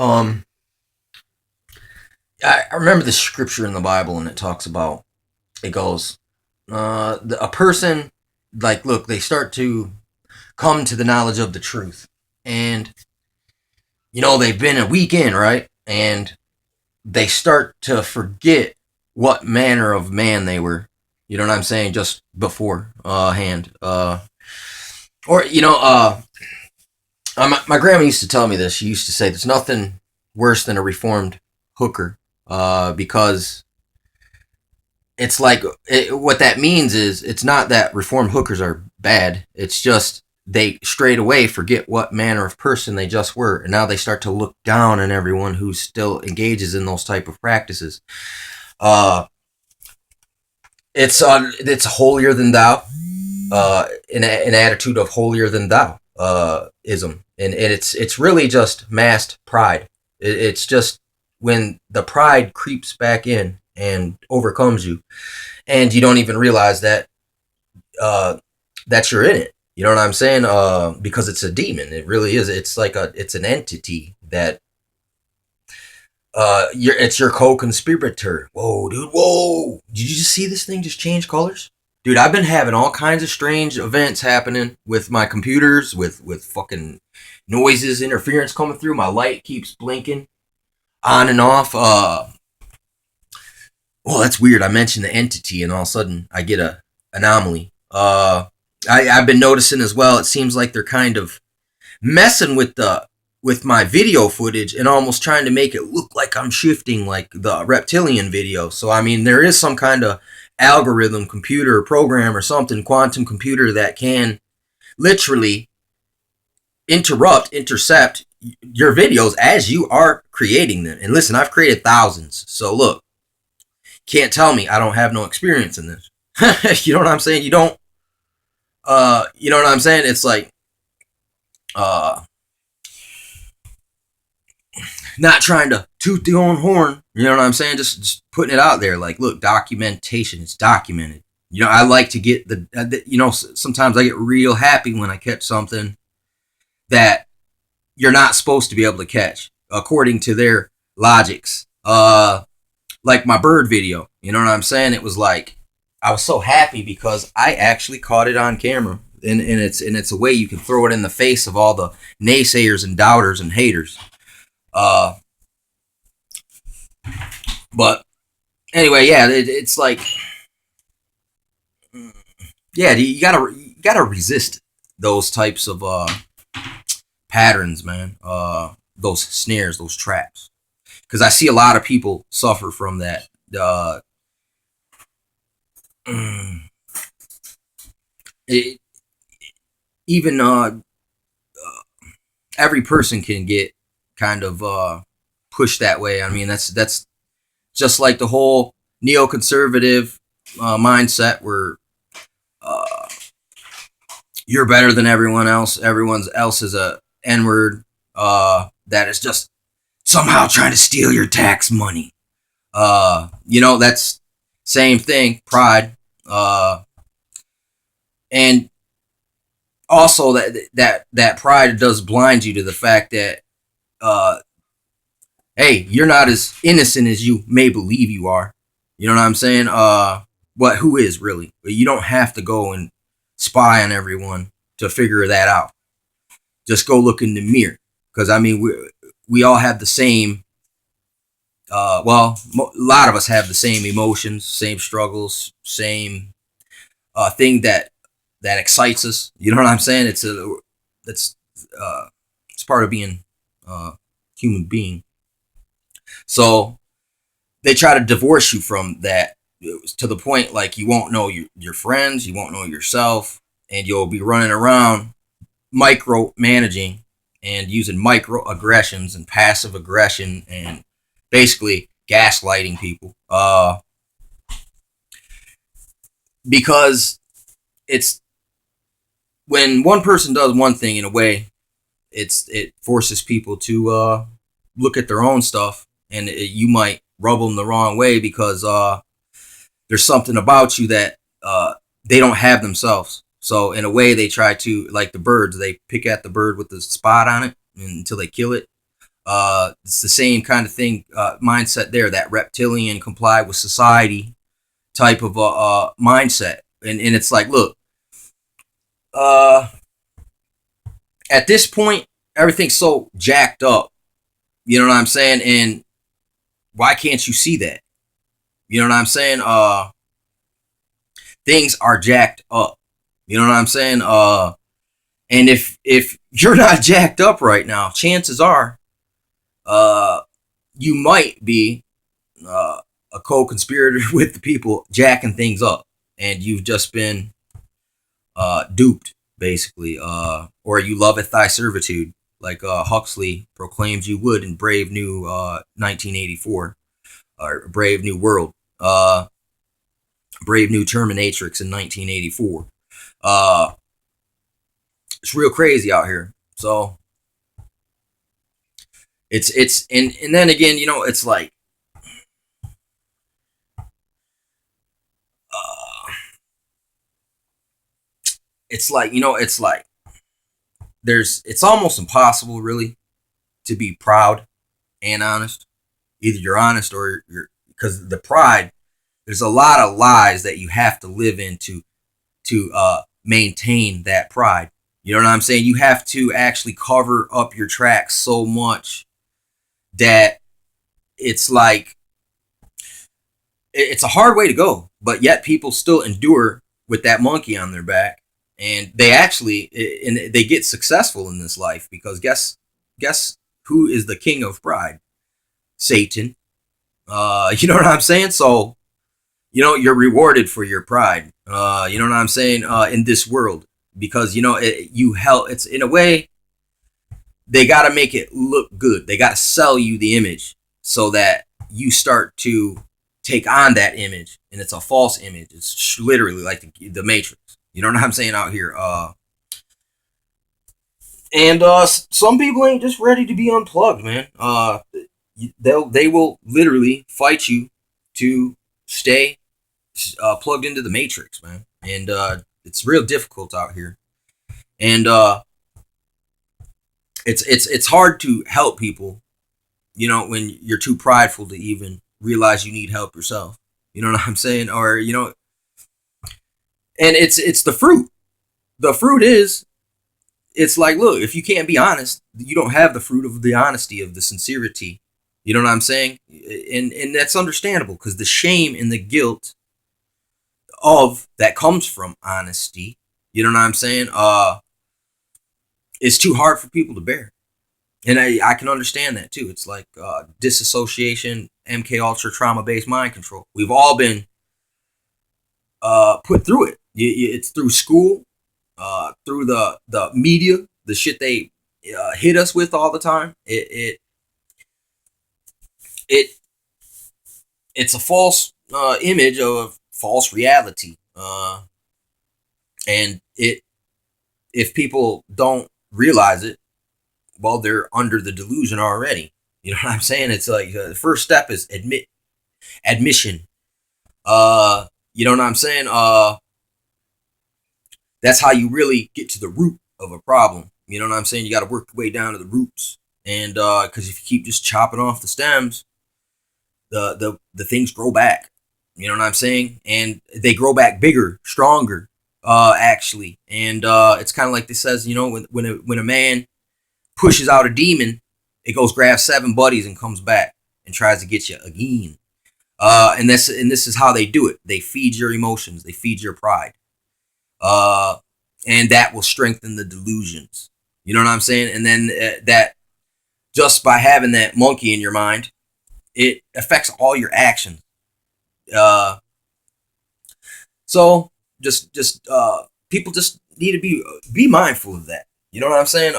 Um, I remember the scripture in the Bible, and it talks about it goes, a person like look, they start to come to the knowledge of the truth, and they've been a weekend, right, and they start to forget what manner of man they were. You know what I'm saying? Just before hand, or my grandma used to tell me this. She used to say, "There's nothing worse than a reformed hooker," because it's like what that means is it's not that reformed hookers are bad. It's just they straight away forget what manner of person they just were, and now they start to look down on everyone who still engages in those type of practices. Uh, it's holier than thou, an attitude of holier than thou ism, and it's really just masked pride. It's just when the pride creeps back in and overcomes you, and you don't even realize uh, that you're in it. You know what I'm saying? Because it's a demon. It really is. It's an entity that it's your co-conspirator. Whoa, dude. Whoa. Did you just see this thing just change colors? Dude, I've been having all kinds of strange events happening with my computers, with fucking noises, interference coming through. My light keeps blinking on and off. Well, that's weird. I mentioned the entity, and all of a sudden I get a anomaly. I've been noticing as well. It seems like they're kind of messing with my video footage and almost trying to make it look like I'm shifting like the reptilian video. So I mean, there is some kind of algorithm, computer, program, or something, quantum computer that can literally intercept your videos as you are creating them. And listen, I've created thousands. So look, can't tell me I don't have no experience in this. You know what I'm saying? You know what I'm saying? It's like, uh, not trying to toot the own horn. You know what I'm saying? Just putting it out there. Like, look, documentation. It's documented. I like to get sometimes I get real happy when I catch something that you're not supposed to be able to catch according to their logics. Like my bird video. You know what I'm saying? It was like, I was so happy because I actually caught it on camera. And it's a way you can throw it in the face of all the naysayers and doubters and haters. Uh, but anyway, yeah, it's like, yeah, you gotta resist those types of patterns, man. Those snares, those traps, because I see a lot of people suffer from that. It, even every person can get kind of pushed that way. I mean, that's just like the whole neoconservative mindset where uh, you're better than everyone else. Everyone else is a N word that is just somehow trying to steal your tax money. That's same thing. Pride, and also that pride does blind you to the fact that uh, hey, you're not as innocent as you may believe you are. You know what I'm saying? But who is really? You don't have to go and spy on everyone to figure that out. Just go look in the mirror, because I mean we all have the same. A lot of us have the same emotions, same struggles, same thing that excites us. You know what I'm saying? That's it's part of being a human being. So they try to divorce you from that to the point like you won't know your friends, you won't know yourself, and you'll be running around micromanaging and using microaggressions and passive aggression and basically gaslighting people. Because it's when one person does one thing in a way, it forces people to look at their own stuff, and you might rub them the wrong way because there's something about you that they don't have themselves. So in a way, they try to, like the birds, they pick at the bird with the spot on it until they kill it. It's the same kind of thing, mindset there, that reptilian comply with society type of mindset. And it's like, look, uh, at this point, everything's so jacked up. You know what I'm saying? And why can't you see that? You know what I'm saying? Things are jacked up. You know what I'm saying? And if you're not jacked up right now, chances are, uh, you might be a co-conspirator with the people jacking things up, and you've just been duped, basically. Or you loveth thy servitude, like Huxley proclaimed you would in Brave New 1984, or Brave New World, Brave New Terminatrix in 1984. Uh, it's real crazy out here. So it's and then again, it's like, uh, it's like it's almost impossible, really, to be proud and honest. Either you're honest or you're, because the pride, there's a lot of lies that you have to live in to maintain that pride. You know what I'm saying? You have to actually cover up your tracks so much that it's like it's a hard way to go, but yet people still endure with that monkey on their back, and they get successful in this life because guess who is the king of pride? Satan. You know what I'm saying? So you're rewarded for your pride. You know what I'm saying? In this world, because it's in a way they got to make it look good. They got to sell you the image so that you start to take on that image, and it's a false image. It's literally like the Matrix. You know what I'm saying out here? And some people ain't just ready to be unplugged, man. They will literally fight you to stay plugged into the Matrix, man. And it's real difficult out here. And it's hard to help people, when you're too prideful to even realize you need help yourself. You know what I'm saying? Or and it's the fruit. The fruit is, it's like, look, if you can't be honest, you don't have the fruit of the honesty, of the sincerity. You know what I'm saying? And that's understandable, because the shame and the guilt of that comes from honesty. You know what I'm saying? It's too hard for people to bear. And I can understand that too. It's like disassociation, MK Ultra, trauma-based mind control. We've all been put through it. It's through school, through the media, the shit they hit us with all the time. It's a false image of a false reality, and if people don't realize it, well, they're under the delusion already. You know what I'm saying? It's like the first step is admission. You know what I'm saying? That's how you really get to the root of a problem. You know what I'm saying? You got to work your way down to the roots, and because if you keep just chopping off the stems, the things grow back. You know what I'm saying? And they grow back bigger, stronger, actually. And it's kind of like this says, when a man pushes out a demon, it goes grab 7 buddies and comes back and tries to get you again. And this is how they do it. They feed your emotions. They feed your pride. And that will strengthen the delusions. You know what I'm saying? And then that, just by having that monkey in your mind, it affects all your actions. So just people just need to be mindful of that. You know what I'm saying?